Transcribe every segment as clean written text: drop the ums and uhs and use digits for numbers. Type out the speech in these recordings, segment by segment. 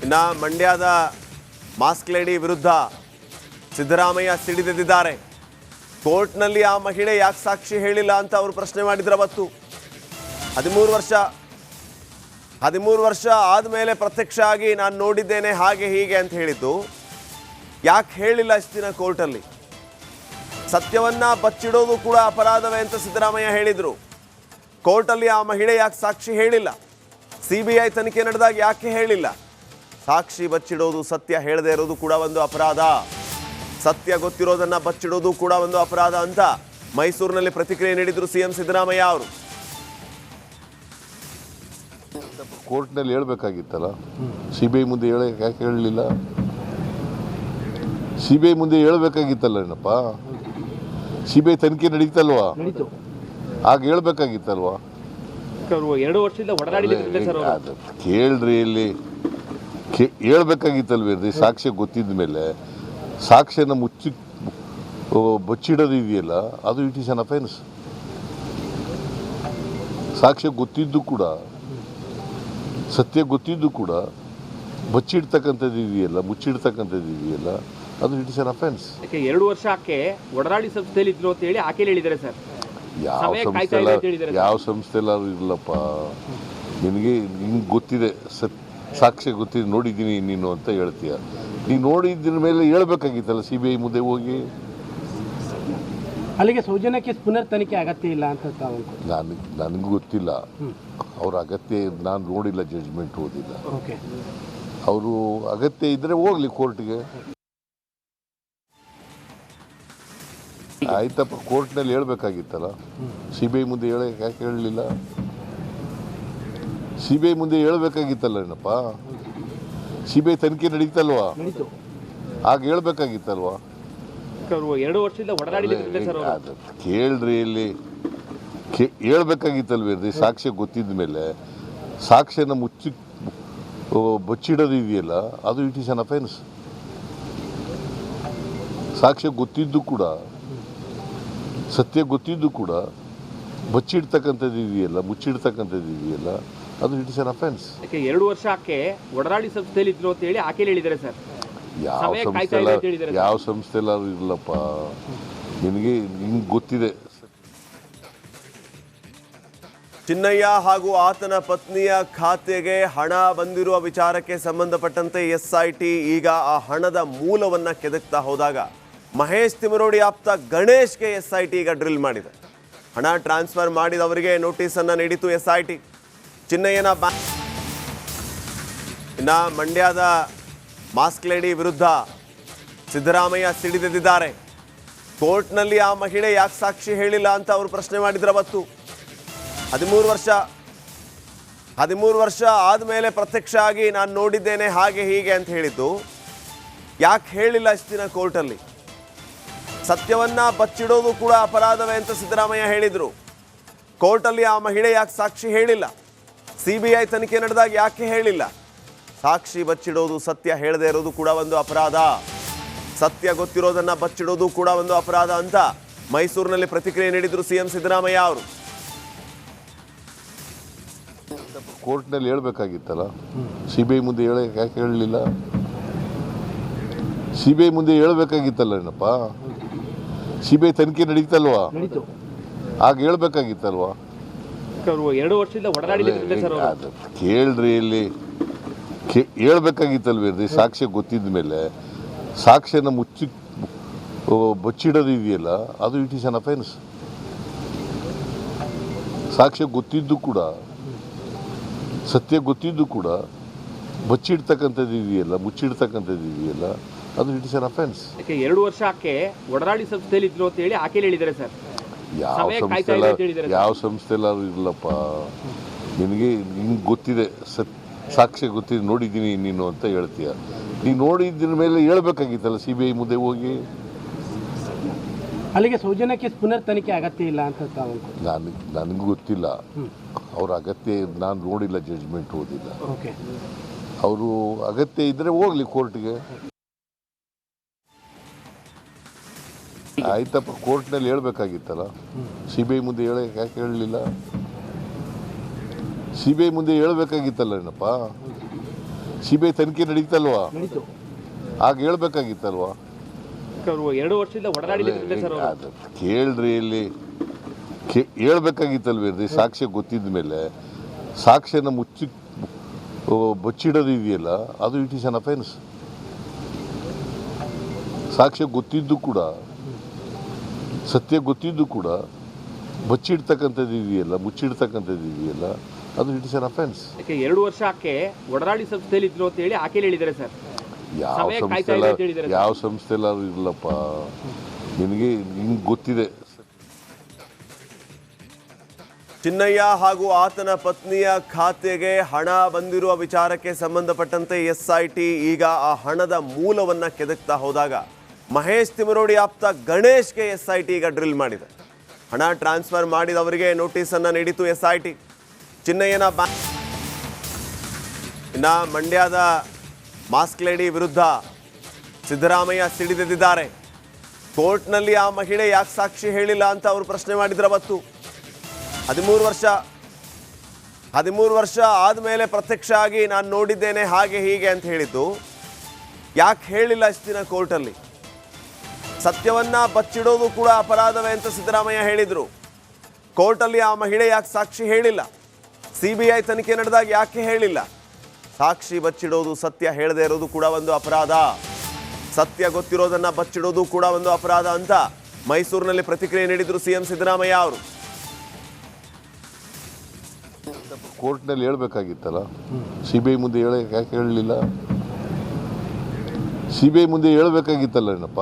ಇನ್ನು ಮಂಡ್ಯದ mask lady ವಿರುದ್ಧ ಸಿದ್ದರಾಮಯ್ಯ ಸಿಡಿದೆದ್ದಿದ್ದಾರೆ. ಕೋರ್ಟ್ನಲ್ಲಿ ಆ ಮಹಿಳೆ ಯಾಕೆ ಸಾಕ್ಷಿ ಹೇಳಿಲ್ಲ ಅಂತ ಅವರು ಪ್ರಶ್ನೆ ಮಾಡಿದ್ರು. ಅವತ್ತು 13 ವರ್ಷ ಆದಮೇಲೆ ಪ್ರತ್ಯಕ್ಷ ಆಗಿ ನಾನು ನೋಡಿದ್ದೇನೆ ಹಾಗೆ ಹೀಗೆ ಅಂತ ಹೇಳಿದ್ದು. ಯಾಕೆ ಹೇಳಿಲ್ಲ ಇಷ್ಟು ದಿನ ಕೋರ್ಟಲ್ಲಿ? ಸತ್ಯವನ್ನ ಬಚ್ಚಿಡೋದು ಕೂಡ ಅಪರಾಧವೇ ಅಂತ ಸಿದ್ದರಾಮಯ್ಯ ಹೇಳಿದರು. ಕೋರ್ಟಲ್ಲಿ ಆ ಮಹಿಳೆ ಯಾಕೆ ಸಾಕ್ಷಿ ಹೇಳಿಲ್ಲ? CBI ತನಿಖೆ ನಡೆದಾಗ ಯಾಕೆ ಹೇಳಿಲ್ಲ? ಸಾಕ್ಷಿ ಬಚ್ಚಿಡೋದು, ಸತ್ಯ ಹೇಳದೇ ಇರೋದು ಕೂಡ ಒಂದು ಅಪರಾಧ, ಸತ್ಯ ಗೊತ್ತಿರೋದನ್ನ ಬಚ್ಚಿಡೋದು ಕೂಡ ಒಂದು ಅಪರಾಧ ಅಂತ ಮೈಸೂರಿನಲ್ಲಿ ಪ್ರತಿಕ್ರಿಯೆ ನೀಡಿದ್ರು ಸಿಎಂ ಸಿದ್ದರಾಮಯ್ಯ ಅವರು. ಕೋರ್ಟ್ನಲ್ಲಿ ಹೇಳ್ಬೇಕಾಗಿತ್ತಲ್ಲ, CBI ಮುಂದೆ ಯಾಕೆ ಹೇಳಲಿಲ್ಲ? CBI ಮುಂದೆ ಹೇಳ್ಬೇಕಾಗಿತ್ತಲ್ಲ ಏನಪ್ಪ, CBI ತನಿಖೆ ನಡೀತಲ್ವಾ, ಆಗ ಹೇಳ್ಬೇಕಾಗಿತ್ತಲ್ವಾ? 2 ವರ್ಷದಿಂದ ಕೇಳ್ರಿ, ಇಲ್ಲಿ ಹೇಳ್ಬೇಕಾಗಿತ್ತಲ್ವೇನ್ರಿ? ಸಾಕ್ಷ್ಯ ಗೊತ್ತಿದ್ದ ಮೇಲೆ ಸಾಕ್ಷ್ಯನ ಬಚ್ಚಿಡೋದು ಇದೆಯಲ್ಲ, ಅದು ಇಟ್ ಈಸ್ ಅನ್ ಅಫೆನ್ಸ್. ಸಾಕ್ಷ್ಯ ಗೊತ್ತಿದ್ದು ಕೂಡ, ಸತ್ಯ ಗೊತ್ತಿದ್ದು ಕೂಡ ಬಚ್ಚಿಡ್ತಕ್ಕಂಥದ್ದು ಇದೆಯಲ್ಲ, ಮುಚ್ಚಿಡ್ತಕ್ಕಂಥದ್ದು ಇದೆಯಲ್ಲ, ಅದು ಇಟ್ ಇಸ್ ಅನ್ ಅಫೆನ್ಸ್. 2 ವರ್ಷ ಆಕೆ ಒಡರಾಡಿ ಸಂಸ್ಥೆಯಲ್ಲಿ ಇದ್ರು ಅಂತ ಹೇಳಿ ಆಕೆ ಹೇಳಿದ್ದಾರೆ ಸರ್. ಯಾವ ಸಂಸ್ಥೆಲ್ಲಾರು ಇರಲಪ್ಪ, ನಿನಗೆ ಗೊತ್ತಿದೆ, ಸಾಕ್ಷ್ಯ ಗೊತ್ತಿದೆ, ನೋಡಿದ್ದೀನಿ ನೀನು ಅಂತ ಹೇಳ್ತೀಯ. ನೀನು ನೋಡಿದ್ದ ಮೇಲೆ ಹೇಳ್ಬೇಕಾಗಿತ್ತಲ್ಲ CBI ಮುಂದೆ ಹೋಗಿ. ಅಲ್ಲಿಗೆ ಸೌಜನ್ಯಕ್ಕೆ ಪುನರ್ ತನಿಖೆ ಅಗತ್ಯ ಇಲ್ಲ ಅಂತ ನನಗೂ ಗೊತ್ತಿಲ್ಲ ಅವ್ರ ಅಗತ್ಯ, ನಾನು ನೋಡಿಲ್ಲ, ಜಡ್ಜ್ಮೆಂಟ್ ಓದಿಲ್ಲ. ಅವರು ಅಗತ್ಯ ಇದ್ರೆ ಹೋಗ್ಲಿ ಕೋರ್ಟ್ಗೆ. ಆಯ್ತಪ್ಪ, ಕೋರ್ಟ್ನಲ್ಲಿ ಹೇಳ್ಬೇಕಾಗಿತ್ತಲ್ಲ, CBI ಮುಂದೆ ಯಾಕೆ ಹೇಳಲಿಲ್ಲ? CBI ಮುಂದೆ ಹೇಳ್ಬೇಕಾಗಿತ್ತಲ್ಲ ಏನಪ್ಪ, CBI ತನಿಖೆ ನಡೀತಲ್ವಾ, ಆಗ ಹೇಳ್ಬೇಕಾಗಿತ್ತಲ್ವಾ? 2 ವರ್ಷದಿಂದ ಕೇಳ್ರಿ, ಇಲ್ಲಿ ಹೇಳ್ಬೇಕಾಗಿತ್ತಲ್ವೇನ್ರಿ? ಸಾಕ್ಷ್ಯ ಗೊತ್ತಿದ್ದ ಮೇಲೆ ಸಾಕ್ಷ್ಯನ ಬಚ್ಚಿಡೋದು ಇದೆಯಲ್ಲ, ಅದು ಇಟ್ ಈಸ್ ಅನ್ ಅಫೆನ್ಸ್. ಸಾಕ್ಷ್ಯ ಗೊತ್ತಿದ್ದು ಕೂಡ, ಸತ್ಯ ಗೊತ್ತಿದ್ದು ಕೂಡ ಬಚ್ಚಿಡ್ತಕ್ಕಂಥದ್ದು ಇದೆಯಲ್ಲ, ಮುಚ್ಚಿಡ್ತಕ್ಕಂಥದ್ದು ಇದೆಯಲ್ಲ, ಅದು ಇಟ್ ಇಸ್ ಅನ್ ಅಫೆನ್ಸ್. 2 ವರ್ಷ ಆಕೆ ಒಡರಾಡಿ ಸಂಸ್ಥೆಯಲ್ಲಿ ಇದ್ರು ಅಂತ ಹೇಳಿ ಆಕೆ ಹೇಳಿದ್ದಾರೆ ಸರ್. ಯಾವ ಸಂಸ್ಥೆಲ್ಲಾರು ಇರಲಪ್ಪ, ನಿನಗೆ ಗೊತ್ತಿದೆ. ಚಿನ್ನಯ್ಯ ಹಾಗೂ ಆತನ ಪತ್ನಿಯ ಖಾತೆಗೆ ಹಣ ಬಂದಿರುವ ವಿಚಾರಕ್ಕೆ ಸಂಬಂಧಪಟ್ಟಂತೆ SIT ಈಗ ಆ ಹಣದ ಮೂಲವನ್ನ ಕೆದಕ್ತಾ ಹೋದಾಗ ಮಹೇಶ್ ತಿಮರೋಡಿ ಆಪ್ತ ಗಣೇಶ್ಗೆ SIT ಈಗ ಡ್ರಿಲ್ ಮಾಡಿದೆ. ಹಣ ಟ್ರಾನ್ಸ್ಫರ್ ಮಾಡಿದವರಿಗೆ ನೋಟಿಸ್ ಅನ್ನ ನೀಡಿತು SIT. ಚಿನ್ನಯ್ಯನ ಇನ್ನು ಮಂಡ್ಯದ ಮಾಸ್ಕ್ ಲೇಡಿ ವಿರುದ್ಧ ಸಿದ್ದರಾಮಯ್ಯ ಸಿಡಿದೆದ್ದಿದ್ದಾರೆ. ಕೋರ್ಟ್ನಲ್ಲಿ ಆ ಮಹಿಳೆ ಯಾಕೆ ಸಾಕ್ಷಿ ಹೇಳಿಲ್ಲ ಅಂತ ಅವರು ಪ್ರಶ್ನೆ ಮಾಡಿದ್ರು. ಅವತ್ತು 13 ವರ್ಷ ಆದಮೇಲೆ ಪ್ರತ್ಯಕ್ಷ ಆಗಿ ನಾನು ನೋಡಿದ್ದೇನೆ ಹಾಗೆ ಹೀಗೆ ಅಂತ ಹೇಳಿದ್ದು. ಯಾಕೆ ಹೇಳಿಲ್ಲ ಇಷ್ಟು ದಿನ ಕೋರ್ಟಲ್ಲಿ? ಸತ್ಯವನ್ನ ಬಚ್ಚಿಡೋದು ಕೂಡ ಅಪರಾಧವೇ ಅಂತ ಸಿದ್ದರಾಮಯ್ಯ ಹೇಳಿದರು. ಕೋರ್ಟಲ್ಲಿ ಆ ಮಹಿಳೆ ಯಾಕೆ ಸಾಕ್ಷಿ ಹೇಳಿಲ್ಲ? CBI ತನಿಖೆ ನಡೆದಾಗ ಯಾಕೆ ಹೇಳಿಲ್ಲ? ಸಾಕ್ಷಿ ಬಚ್ಚಿಡೋದು, ಸತ್ಯ ಹೇಳದೇ ಇರೋದು ಕೂಡ ಒಂದು ಅಪರಾಧ, ಸತ್ಯ ಗೊತ್ತಿರೋದನ್ನ ಬಚ್ಚಿಡೋದು ಕೂಡ ಒಂದು ಅಪರಾಧ ಅಂತ ಮೈಸೂರಿನಲ್ಲಿ ಪ್ರತಿಕ್ರಿಯೆ ನೀಡಿದ್ರು ಸಿಎಂ ಸಿದ್ದರಾಮಯ್ಯ ಅವರು. ಕೋರ್ಟ್ನಲ್ಲಿ ಹೇಳ್ಬೇಕಾಗಿತ್ತಲ್ಲ, CBI ಮುಂದೆ ಯಾಕೆ ಹೇಳಲಿಲ್ಲ? CBI ಮುಂದೆ ಹೇಳ್ಬೇಕಾಗಿತ್ತಲ್ಲ ಏನಪ್ಪ, CBI ತನಿಖೆ ನಡೀತಲ್ವಾ, ಆಗ ಹೇಳ್ಬೇಕಾಗಿತ್ತಲ್ವಾ? 2 ವರ್ಷದಿಂದ ಕೇಳ್ರಿ, ಇಲ್ಲಿ ಹೇಳ್ಬೇಕಾಗಿತ್ತಲ್ವೇನ್ರಿ? ಸಾಕ್ಷ್ಯ ಗೊತ್ತಿದ್ದ ಮೇಲೆ ಸಾಕ್ಷ್ಯನ ಬಚ್ಚಿಡೋದು ಇದೆಯಲ್ಲ, ಅದು ಇಟ್ ಈಸ್ ಅನ್ ಅಫೆನ್ಸ್. ಸಾಕ್ಷ್ಯ ಗೊತ್ತಿದ್ದು ಕೂಡ, ಸತ್ಯ ಗೊತ್ತಿದ್ದು ಕೂಡ ಬಚ್ಚಿಡ್ತಕ್ಕಂಥದ್ದು ಇದೆಯಲ್ಲ, ಮುಚ್ಚಿಡ್ತಕ್ಕಂಥದ್ದು ಇದೆಯಲ್ಲ, ಅದು ಇಟ್ ಇಸ್ ಅನ್ ಅಫೆನ್ಸ್. 2 ವರ್ಷ ಆಕೆ ಒಡರಾಡಿ ಸಂಸ್ಥೆಯಲ್ಲಿ ಇದ್ರು ಅಂತ ಹೇಳಿ ಆಕೆ ಹೇಳಿದ್ದಾರೆ ಸರ್. ಯಾವ ಸಂಸ್ಥೆಲ್ಲಾರು ಇರಲಪ್ಪ, ನಿನಗೆ ಗೊತ್ತಿದೆ, ಸಾಕ್ಷ್ಯ ಗೊತ್ತಿದೆ, ನೋಡಿದ್ದೀನಿ ನೀನು ಅಂತ ಹೇಳ್ತೀಯ. ನೀನು ನೋಡಿದ್ದ ಮೇಲೆ ಹೇಳ್ಬೇಕಾಗಿತ್ತಲ್ಲ CBI ಮುಂದೆ ಹೋಗಿ. ಅಲ್ಲಿಗೆ ಸೌಜನ್ಯಕ್ಕೆ ಪುನರ್ ತನಿಖೆ ಅಗತ್ಯ ಇಲ್ಲ ಅಂತ ನನಗೂ ಗೊತ್ತಿಲ್ಲ ಅವ್ರ ಅಗತ್ಯ, ನಾನು ನೋಡಿಲ್ಲ, ಜಡ್ಜ್ಮೆಂಟ್ ಓದಿಲ್ಲ. ಅವರು ಅಗತ್ಯ ಇದ್ರೆ ಹೋಗ್ಲಿ ಕೋರ್ಟ್ಗೆ. ಆಯ್ತಪ್ಪ, ಕೋರ್ಟ್ನಲ್ಲಿ ಹೇಳ್ಬೇಕಾಗಿತ್ತಲ್ಲ, CBI ಮುಂದೆ ಯಾಕೆ ಹೇಳಲಿಲ್ಲ? CBI ಮುಂದೆ ಹೇಳ್ಬೇಕಾಗಿತ್ತಲ್ಲ ಏನಪ್ಪ, CBI ತನಿಖೆ ನಡೀತಲ್ವಾ? ನಡೀತು. ಆಗ ಹೇಳ್ಬೇಕಾಗಿತ್ತಲ್ವಾ? ಅವರು 2 ವರ್ಷದಿಂದ ಹೊಡೆದಾಡಿದ್ರೆ ಸರ್ ಅವರು. ಅದು ಕೇಳ್ರಿ, ಇಲ್ಲಿ ಹೇಳ್ಬೇಕಾಗಿತ್ತಲ್ವೇನ್ರಿ? ಸಾಕ್ಷ್ಯ ಗೊತ್ತಿದ ಮೇಲೆ ಸಾಕ್ಷ್ಯನ ಬಚ್ಚಿಡೋದು ಇದೆಯಲ್ಲ, ಅದು ಇಟ್ ಈಸ್ ಅನ್ ಅಫೆನ್ಸ್. ಸಾಕ್ಷ್ಯ ಗೊತ್ತಿದ್ದು ಕೂಡ, ಸತ್ಯ ಗೊತ್ತಿದ್ದು ಕೂಡ ಬಚ್ಚಿಡ್ತಕ್ಕಂಥದ್ದು ಇದೆಯಲ್ಲ, ಮುಚ್ಚಿಡ್ತಕ್ಕಂಥದ್ದು ಇದೆಯಲ್ಲ, ಅದು ಇಟ್ ಇಸ್ ಅನ್ ಅಫೆನ್ಸ್. ಯಾಕೆ 2 ವರ್ಷ ಆಕೆ ಒಡರಾಡಿ ಸಂಸ್ಥೆಯಲ್ಲಿ ಇದ್ರು ಅಂತ ಹೇಳಿ ಆಕೆ ಹೇಳಿದ್ದಾರೆ ಸರ್. ಯಾವ ಸಂಸ್ಥೆಲ್ಲಾದ್ರೂ ಇರಲಪ್ಪ, ನಿನಗೆ ಗೊತ್ತಿದೆ. ಚಿನ್ನಯ್ಯ ಹಾಗೂ ಆತನ ಪತ್ನಿಯ ಖಾತೆಗೆ ಹಣ ಬಂದಿರುವ ವಿಚಾರಕ್ಕೆ ಸಂಬಂಧಪಟ್ಟಂತೆ SIT ಈಗ ಆ ಹಣದ ಮೂಲವನ್ನ ಕೆದಕ್ತಾ ಹೋದಾಗ ಮಹೇಶ್ ತಿಮರೋಡಿ ಆಪ್ತ ಗಣೇಶ್ಗೆ SIT ಈಗ ಡ್ರಿಲ್ ಮಾಡಿದೆ. ಹಣ ಟ್ರಾನ್ಸ್ಫರ್ ಮಾಡಿದವರಿಗೆ ನೋಟಿಸ್ ಅನ್ನ ನೀಡಿತು SIT. ಚಿನ್ನಯ್ಯನ ಇನ್ನ ಮಂಡ್ಯದ ಮಾಸ್ಕ್ ಲೇಡಿ ವಿರುದ್ಧ ಸಿದ್ದರಾಮಯ್ಯ ಸಿಡಿದೆದ್ದಿದ್ದಾರೆ. ಕೋರ್ಟ್ನಲ್ಲಿ ಆ ಮಹಿಳೆ ಯಾಕೆ ಸಾಕ್ಷಿ ಹೇಳಿಲ್ಲ ಅಂತ ಅವರು ಪ್ರಶ್ನೆ ಮಾಡಿದ್ರ ಅವತ್ತು. 13 ವರ್ಷ ಆದಮೇಲೆ ಪ್ರತ್ಯಕ್ಷ ಆಗಿ ನಾನು ನೋಡಿದ್ದೇನೆ ಹಾಗೆ ಹೀಗೆ ಅಂತ ಹೇಳಿದ್ದು. ಯಾಕೆ ಹೇಳಿಲ್ಲ ಇಷ್ಟು ದಿನ ಕೋರ್ಟಲ್ಲಿ? ಸತ್ಯವನ್ನ ಬಚ್ಚಿಡೋದು ಕೂಡ ಅಪರಾಧವೇ ಅಂತ ಸಿದ್ದರಾಮಯ್ಯ ಹೇಳಿದರು. ಕೋರ್ಟಲ್ಲಿ ಆ ಮಹಿಳೆ ಯಾಕೆ ಸಾಕ್ಷಿ ಹೇಳಿಲ್ಲ? CBI ತನಿಖೆ ನಡೆದಾಗ ಯಾಕೆ ಹೇಳಿಲ್ಲ? ಸಾಕ್ಷಿ ಬಚ್ಚಿಡೋದು, ಸತ್ಯ ಹೇಳದೇ ಇರೋದು ಕೂಡ ಒಂದು ಅಪರಾಧ, ಸತ್ಯ ಗೊತ್ತಿರೋದನ್ನ ಬಚ್ಚಿಡೋದು ಕೂಡ ಒಂದು ಅಪರಾಧ ಅಂತ ಮೈಸೂರಿನಲ್ಲಿ ಪ್ರತಿಕ್ರಿಯೆ ನೀಡಿದ್ರು CM ಸಿದ್ದರಾಮಯ್ಯ ಅವರು. ಕೋರ್ಟ್ನಲ್ಲಿ ಹೇಳ್ಬೇಕಾಗಿತ್ತಲ್ಲ, CBI ಮುಂದೆ ಯಾಕೆ ಹೇಳಲಿಲ್ಲ? CBI ಮುಂದೆ ಹೇಳ್ಬೇಕಾಗಿತ್ತಲ್ಲ ಏನಪ್ಪ?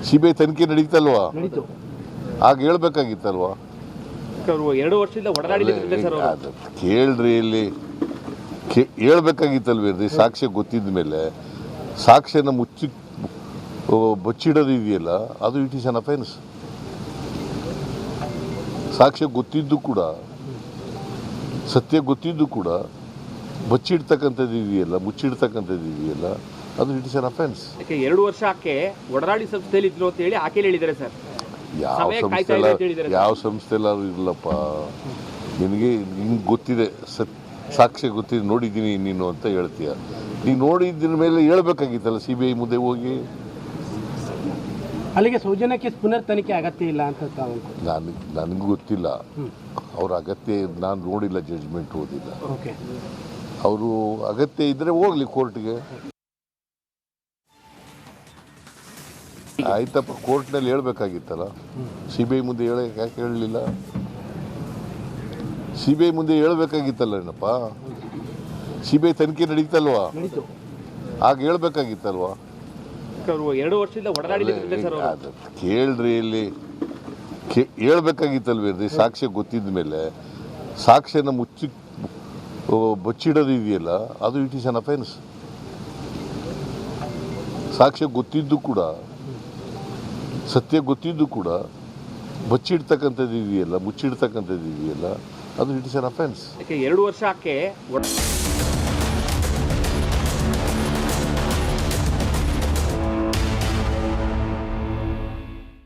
CBI ತನಿಖೆ ನಡೀತಲ್ವಾ? ನಡೀತು. ಆಗ ಹೇಳ್ಬೇಕಾಗಿತ್ತಲ್ವಾ? ಅವರು 2 ವರ್ಷದಿಂದ ಹೊಡೆದಾಡಿದ್ರೆ ಸರ್ ಅವರು. ಅದು ಕೇಳ್ರಿ, ಇಲ್ಲಿ ಹೇಳ್ಬೇಕಾಗಿತ್ತಲ್ವೇನ್ರಿ? ಸಾಕ್ಷ್ಯ ಗೊತ್ತಿದ ಮೇಲೆ ಸಾಕ್ಷ್ಯನ ಬಚ್ಚಿಡೋದು ಇದೆಯಲ್ಲ, ಅದು ಇಟ್ ಈಸ್ ಅನ್ ಅಫೆನ್ಸ್. ಸಾಕ್ಷ್ಯ ಗೊತ್ತಿದ್ದು ಕೂಡ, ಸತ್ಯ ಗೊತ್ತಿದ್ದು ಕೂಡ ಬಚ್ಚಿಡ್ತಕ್ಕಂಥದ್ದು ಇದೆಯಲ್ಲ, ಮುಚ್ಚಿಡ್ತಕ್ಕಂಥದ್ದು ಇದೆಯಲ್ಲ, ಅದು ಇಟ್ ಇಸ್ ಅನ್ ಅಫೆನ್ಸ್. ಯಾಕೆ 2 ವರ್ಷ ಆಕೆ ಒಡರಾಡಿ ಸಂಸ್ಥೆಯಲ್ಲಿ ಇದ್ರು ಅಂತ ಹೇಳಿ ಆಕೆ ಹೇಳಿದ್ದಾರೆ ಸರ್. ಯಾವ ಸಂಸ್ಥೆಲ್ಲಾದ್ರೂ ಇರಲಪ್ಪ, ನಿನಗೆ ಗೊತ್ತಿದೆ, ಸಾಕ್ಷ್ಯ ಗೊತ್ತಿದೆ, ನೋಡಿದ್ದೀನಿ ನೀನು ಅಂತ ಹೇಳ್ತೀಯ. ನೀನು ನೋಡಿದ್ದ ಮೇಲೆ ಹೇಳ್ಬೇಕಾಗಿತ್ತಲ್ಲ CBI ಮುಂದೆ ಹೋಗಿ. ಅಲ್ಲಿಗೆ ಸೌಜನ್ಯಕ್ಕೆ ಪುನರ್ ತನಿಖೆ ಅಗತ್ಯ ಇಲ್ಲ ಅಂತ ನನಗೂ ಗೊತ್ತಿಲ್ಲ ಅವ್ರ ಅಗತ್ಯ. ನಾನು ನೋಡಿಲ್ಲ, ಜಡ್ಜ್ಮೆಂಟ್ ಓದಿಲ್ಲ. ಓಕೆ, ಅವರು ಅಗತ್ಯ ಇದ್ರೆ ಹೋಗ್ಲಿ ಕೋರ್ಟ್ಗೆ. ಆಯ್ತಪ್ಪ, ಕೋರ್ಟ್ನಲ್ಲಿ ಹೇಳ್ಬೇಕಾಗಿತ್ತಲ್ಲ. CBI ಮುಂದೆ ಯಾಕೆ ಹೇಳಲಿಲ್ಲ? CBI ಮುಂದೆ ಹೇಳ್ಬೇಕಾಗಿತ್ತಲ್ಲ ಏನಪ್ಪ? CBI ತನಿಖೆ ನಡೀತಲ್ವಾ? ನಡೀತು. ಆಗ ಹೇಳ್ಬೇಕಾಗಿತ್ತಲ್ವಾ? ಅವರು 2 ವರ್ಷದಿಂದ ಹೊಡೆದಾಡಿದ್ರೆ ಸರ್ ಅವರು. ಅದು ಕೇಳ್ರಿ, ಇಲ್ಲಿ ಹೇಳ್ಬೇಕಾಗಿತ್ತಲ್ವೇನ್ರಿ? ಸಾಕ್ಷ್ಯ ಗೊತ್ತಿದ ಮೇಲೆ ಸಾಕ್ಷ್ಯನ ಬಚ್ಚಿಡೋದು ಇದೆಯಲ್ಲ, ಅದು ಇಟ್ ಈಸ್ ಅನ್ ಅಫೆನ್ಸ್. ಸಾಕ್ಷ್ಯ ಗೊತ್ತಿದ್ದು ಕೂಡ, ಸತ್ಯ ಗೊತ್ತಿದ್ದು ಕೂಡ ಬಚ್ಚಿಡ್ತಕ್ಕಂಥದ್ದು ಇದೆಯಲ್ಲ, ಮುಚ್ಚಿಡ್ತಕ್ಕಂಥದ್ದು ಇದೆಯಲ್ಲ, ಅದು ಇಟ್ ಇಸ್ ಅನ್ ಅಫೆನ್ಸ್. ಯಾಕೆ 2 ವರ್ಷ ಆಕೆ